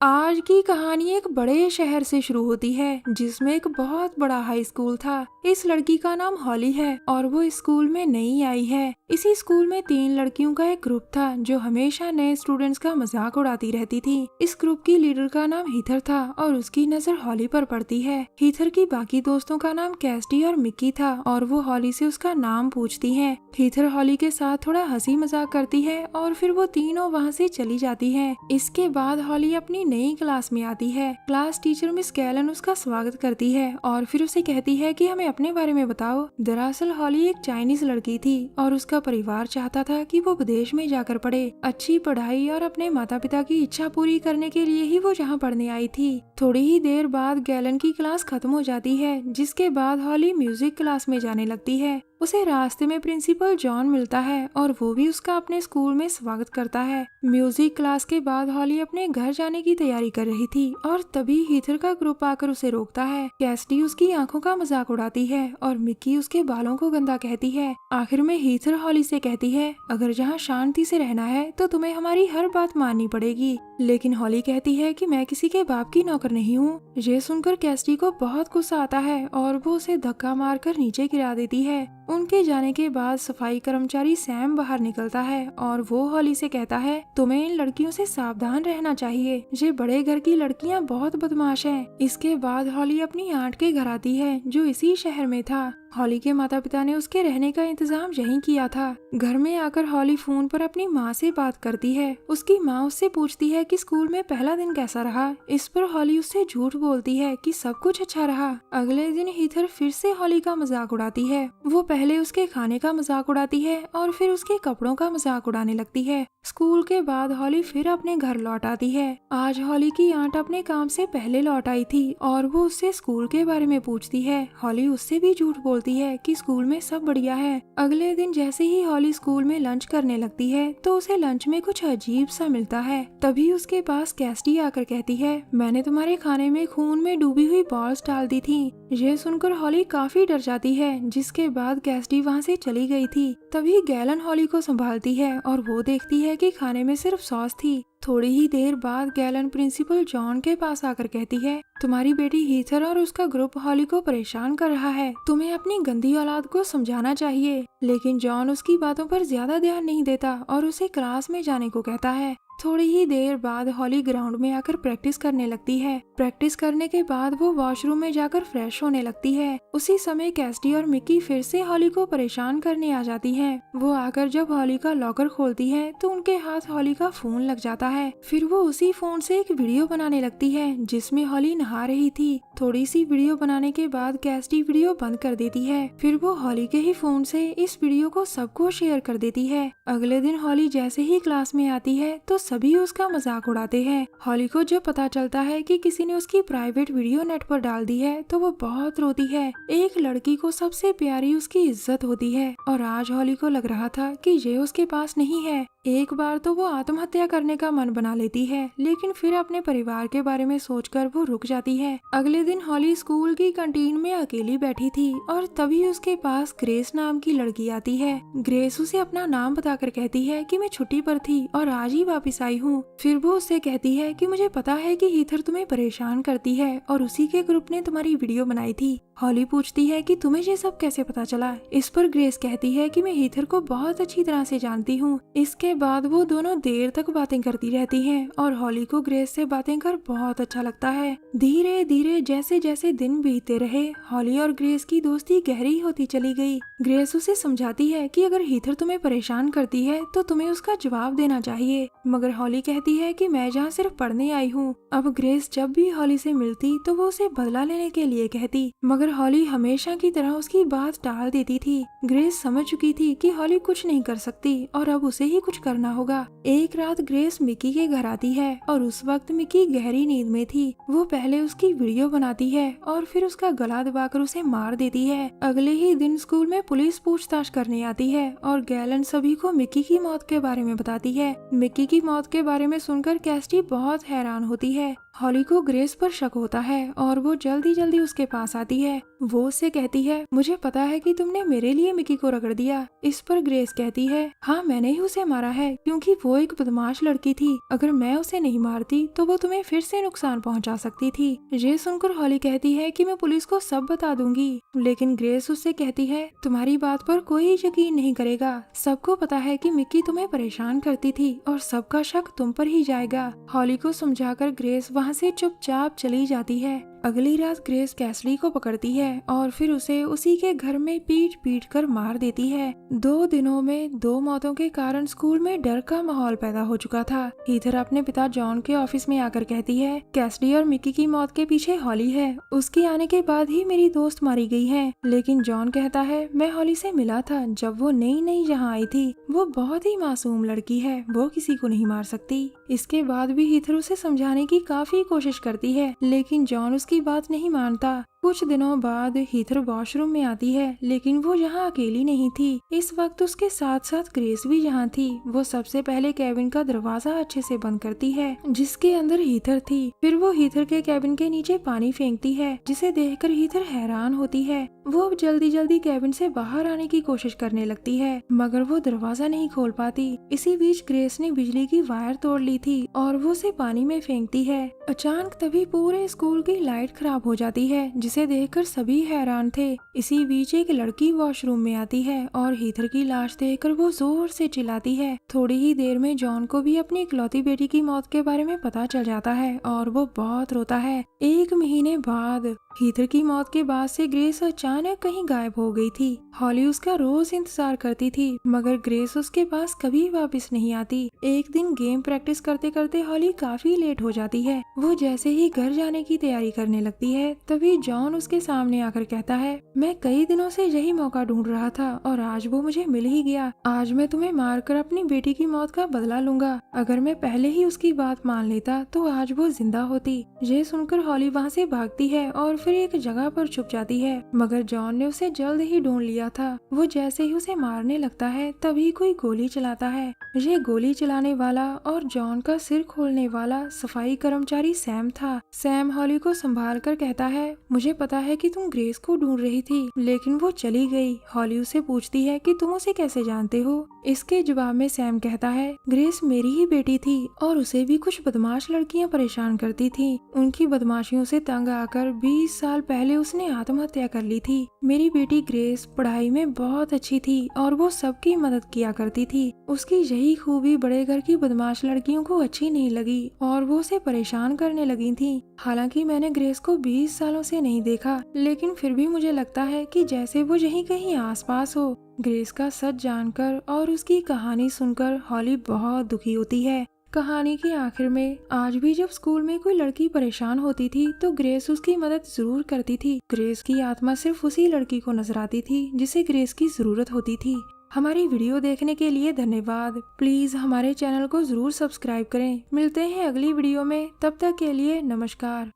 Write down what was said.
आज की कहानी एक बड़े शहर से शुरू होती है जिसमें एक बहुत बड़ा हाई स्कूल था। इस लड़की का नाम हॉली है और वो स्कूल में नई आई है। इसी स्कूल में 3 लड़कियों का एक ग्रुप था जो हमेशा नए स्टूडेंट्स का मजाक उड़ाती रहती थी। इस ग्रुप की लीडर का नाम हीथर था और उसकी नजर हॉली पर पड़ती है। हीथर की बाकी दोस्तों का नाम कैस्टी और मिक्की था और वो हॉली से उसका नाम पूछती है। हीथर हॉली के साथ थोड़ा हंसी मजाक करती है और फिर वो तीनों वहाँ से चली जाती है। इसके बाद हॉली अपनी नई क्लास में आती है। क्लास टीचर मिस गैलन उसका स्वागत करती है और फिर उसे कहती है कि हमें अपने बारे में बताओ। दरअसल हॉली एक चाइनीज लड़की थी और उसका परिवार चाहता था कि वो विदेश में जाकर पढ़े। अच्छी पढ़ाई और अपने माता पिता की इच्छा पूरी करने के लिए ही वो जहाँ पढ़ने आई थी। थोड़ी ही देर बाद गैलन की क्लास खत्म हो जाती है, जिसके बाद हॉली म्यूजिक क्लास में जाने लगती है। उसे रास्ते में प्रिंसिपल जॉन मिलता है और वो भी उसका अपने स्कूल में स्वागत करता है। म्यूजिक क्लास के बाद हॉली अपने घर जाने की तैयारी कर रही थी और तभी हीथर का ग्रुप आकर उसे रोकता है। कैस्टी उसकी आंखों का मजाक उड़ाती है और मिक्की उसके बालों को गंदा कहती है। आखिर में हीथर हॉली से कहती है, अगर जहाँ शांति से रहना है तो तुम्हें हमारी हर बात माननी पड़ेगी। लेकिन हॉली कहती है कि मैं किसी के बाप की नौकर नहीं हूँ। ये सुनकर कैस्टी को बहुत गुस्सा आता है और वो उसे धक्का मारकर नीचे गिरा देती है। उनके जाने के बाद सफाई कर्मचारी सैम बाहर निकलता है और वो हॉली से कहता है, तुम्हें इन लड़कियों से सावधान रहना चाहिए। ये बड़े घर की लड़कियां बहुत बदमाश हैं। इसके बाद हॉली अपनी आंट के घर आती है जो इसी शहर में था। हॉली के माता पिता ने उसके रहने का इंतजाम यहीं किया था। घर में आकर हॉली फोन पर अपनी माँ से बात करती है। उसकी माँ उससे पूछती है कि स्कूल में पहला दिन कैसा रहा। इस पर हॉली उससे झूठ बोलती है कि सब कुछ अच्छा रहा। अगले दिन हीथर फिर से हॉली का मजाक उड़ाती है। वो पहले उसके खाने का मजाक उड़ाती है और फिर उसके कपड़ों का मजाक उड़ाने लगती है। स्कूल के बाद हॉली फिर अपने घर लौट आती है। आज हॉली की आंट अपने काम से पहले लौट आई थी और वो उससे स्कूल के बारे में पूछती है। हॉली उससे भी झूठ बोलती है कि स्कूल में सब बढ़िया है। अगले दिन जैसे ही हॉली स्कूल में लंच करने लगती है तो उसे लंच में कुछ अजीब सा मिलता है। तभी उसके पास कैस्टी आकर कहती है, मैंने तुम्हारे खाने में खून में डूबी हुई बॉल्स डाल दी थी। यह सुनकर हॉली काफी डर जाती है, जिसके बाद कैस्टी वहाँ से चली गई थी। तभी गैलन हॉली को संभालती है और वो देखती है कि खाने में सिर्फ सॉस थी। थोड़ी ही देर बाद गैलन प्रिंसिपल जॉन के पास आकर कहती है, तुम्हारी बेटी हीथर और उसका ग्रुप हॉली को परेशान कर रहा है। तुम्हें अपनी गंदी औलाद को समझाना चाहिए। लेकिन जॉन उसकी बातों पर ज्यादा ध्यान नहीं देता और उसे क्लास में जाने को कहता है। थोड़ी ही देर बाद हॉली ग्राउंड में आकर प्रैक्टिस करने लगती है। प्रैक्टिस करने के बाद वो वॉशरूम में जाकर फ्रेश होने लगती है। उसी समय कैस्टी और मिक्की फिर से हॉली को परेशान करने आ जाती हैं। वो आकर जब हॉली का लॉकर खोलती है तो उनके हाथ हॉली का फोन लग जाता है। फिर वो उसी फोन से एक वीडियो बनाने लगती है जिसमें हॉली नहा रही थी। थोड़ी सी वीडियो बनाने के बाद कैस्टी वीडियो बंद कर देती है। फिर वो हॉली के ही फोन से इस वीडियो को सबको शेयर कर देती है। अगले दिन हॉली जैसे ही क्लास में आती है तो सभी उसका मजाक उड़ाते हैं। हॉली को जब पता चलता है कि किसी ने उसकी प्राइवेट वीडियो नेट पर डाल दी है तो वो बहुत रोती है। एक लड़की को सबसे प्यारी उसकी इज्जत होती है और आज हॉली को लग रहा था कि ये उसके पास नहीं है। एक बार तो वो आत्महत्या करने का मन बना लेती है, लेकिन फिर अपने परिवार के बारे में सोचकर वो रुक जाती है। अगले दिन हॉली स्कूल की कैंटीन में अकेली बैठी थी और तभी उसके पास ग्रेस नाम की लड़की आती है। ग्रेस उसे अपना नाम बताकर कहती है कि मैं छुट्टी पर थी और आज ही वापस आई हूँ। फिर वो उससे कहती है कि मुझे पता है कि हीथर तुम्हें परेशान करती है और उसी के ग्रुप ने तुम्हारी वीडियो बनाई थी। हॉली पूछती है कि तुम्हें ये सब कैसे पता चला। इस पर ग्रेस कहती है कि मैं हीथर को बहुत अच्छी तरह से जानती हूँ। इसके बाद वो दोनों देर तक बातें करती रहती हैं और हॉली को ग्रेस से बातें कर बहुत अच्छा लगता है। धीरे धीरे जैसे जैसे दिन बीतते रहे हॉली और ग्रेस की दोस्ती गहरी होती चली गई। ग्रेस उसे समझाती है कि अगर हीथर तुम्हें परेशान करती है तो तुम्हें उसका जवाब देना चाहिए, मगर हॉली कहती है कि मैं जहाँ सिर्फ पढ़ने आई हूँ। अब ग्रेस जब भी हॉली से मिलती तो वो उसे बदला लेने के लिए कहती, मगर हॉली हमेशा की तरह उसकी बात टाल देती थी। ग्रेस समझ चुकी थी कि हॉली कुछ नहीं कर सकती और अब उसे ही कुछ करना होगा। एक रात ग्रेस मिक्की के घर आती है और उस वक्त मिक्की गहरी नींद में थी। वो पहले उसकी वीडियो बनाती है और फिर उसका गला दबाकर उसे मार देती है। अगले ही दिन स्कूल में पुलिस पूछताछ करने आती है और गैलन सभी को मिक्की की मौत के बारे में बताती है। मिक्की की मौत के बारे में सुनकर कैसिडी बहुत हैरान होती है। हॉली को ग्रेस पर शक होता है और वो जल्दी जल्दी उसके पास आती है। वो उससे कहती है, मुझे पता है कि तुमने मेरे लिए मिकी को रगड़ दिया। इस पर ग्रेस कहती है, हाँ मैंने ही उसे मारा है क्योंकि वो एक बदमाश लड़की थी। अगर मैं उसे नहीं मारती तो वो तुम्हें फिर से नुकसान पहुंचा सकती थी। ये सुनकर हॉली कहती है कि मैं पुलिस को सब बता दूंगी, लेकिन ग्रेस उससे कहती है, तुम्हारी बात पर कोई यकीन नहीं करेगा। सबको पता है कि मिकी तुम्हें परेशान करती थी और सबका शक तुम पर ही जाएगा। हॉली को समझाकर ग्रेस वहाँ से चुपचाप चली जाती है। अगली रात ग्रेस कैसिडी को पकड़ती है और फिर उसे उसी के घर में पीट पीट कर मार देती है। 2 दिनों में 2 मौतों के कारण स्कूल में डर का माहौल पैदा हो चुका था। हीथर अपने पिता जॉन के ऑफिस में आकर कहती है, कैसिडी और मिकी की मौत के पीछे हॉली है। उसकी आने के बाद ही मेरी दोस्त मारी गई है। लेकिन जॉन कहता है, मैं हॉली से मिला था जब वो नई नई यहाँ आई थी। वो बहुत ही मासूम लड़की है, वो किसी को नहीं मार सकती। इसके बाद भी हीथर उसे समझाने की काफी कोशिश करती है, लेकिन जॉन की बात नहीं मानता। कुछ दिनों बाद हीथर वॉशरूम में आती है, लेकिन वो यहाँ अकेली नहीं थी। इस वक्त उसके साथ साथ ग्रेस भी यहाँ थी। वो सबसे पहले केबिन का दरवाजा अच्छे से बंद करती है जिसके अंदर हीथर थी। फिर वो हीथर के केबिन के नीचे पानी फेंकती है, जिसे देखकर हीथर हैरान होती है। वो अब जल्दी जल्दी केबिन से बाहर आने की कोशिश करने लगती है, मगर वो दरवाजा नहीं खोल पाती। इसी बीच ग्रेस ने बिजली की वायर तोड़ ली थी और वो उसे पानी में फेंकती है। अचानक तभी पूरे स्कूल की लाइट खराब हो जाती है, जिसे देखकर सभी हैरान थे। इसी बीच एक लड़की वॉशरूम में आती है और हीथर की लाश देखकर वो जोर से चिल्लाती है। थोड़ी ही देर में जॉन को भी अपनी इकलौती बेटी की मौत के बारे में पता चल जाता है और वो बहुत रोता है। 1 महीने बाद हीथर की मौत के बाद से ग्रेस अचानक कहीं गायब हो गई थी। हॉली उसका रोज इंतजार करती थी, मगर ग्रेस उसके पास कभी वापस नहीं आती। एक दिन गेम प्रैक्टिस करते करते हॉली काफी लेट हो जाती है। वो जैसे ही घर जाने की तैयारी करने लगती है, तभी जॉन उसके सामने आकर कहता है, मैं कई दिनों से यही मौका ढूंढ रहा था और आज वो मुझे मिल ही गया। आज मैं तुम्हें मारकर अपनी बेटी की मौत का बदला लूंगा। अगर मैं पहले ही उसकी बात मान लेता तो आज वो जिंदा होती। ये सुनकर हॉली वहाँ से भागती है और फिर एक जगह पर छुप जाती है, मगर जॉन ने उसे जल्द ही ढूंढ लिया था। वो जैसे ही उसे मारने लगता है, तभी कोई गोली चलाता है। ये गोली चलाने वाला और जॉन का सिर खोलने वाला सफाई कर्मचारी सैम था। सैम हॉली को संभाल कर कहता है, मुझे पता है कि तुम ग्रेस को ढूंढ रही थी, लेकिन वो चली गई। हॉली उसे पूछती है कि तुम उसे कैसे जानते हो। इसके जवाब में सैम कहता है, ग्रेस मेरी ही बेटी थी और उसे भी कुछ बदमाश लड़कियां परेशान करती थी। उनकी बदमाशियों से तंग आकर 20 साल पहले उसने आत्महत्या कर ली थी। मेरी बेटी ग्रेस पढ़ाई में बहुत अच्छी थी और वो सबकी मदद किया करती थी। उसकी यही खूबी बड़े घर की बदमाश लड़कियों को अच्छी नहीं लगी और वो उसे परेशान करने लगी थी। हालांकि मैंने ग्रेस को 20 सालों से नहीं देखा, लेकिन फिर भी मुझे लगता है कि जैसे वो यहीं कहीं आसपास हो। ग्रेस का सच जानकर और उसकी कहानी सुनकर हॉली बहुत दुखी होती है। कहानी के आखिर में आज भी जब स्कूल में कोई लड़की परेशान होती थी तो ग्रेस उसकी मदद जरूर करती थी। ग्रेस की आत्मा सिर्फ उसी लड़की को नजर आती थी जिसे ग्रेस की जरूरत होती थी। हमारी वीडियो देखने के लिए धन्यवाद। प्लीज हमारे चैनल को जरूर सब्सक्राइब करें। मिलते हैं अगली वीडियो में, तब तक के लिए नमस्कार।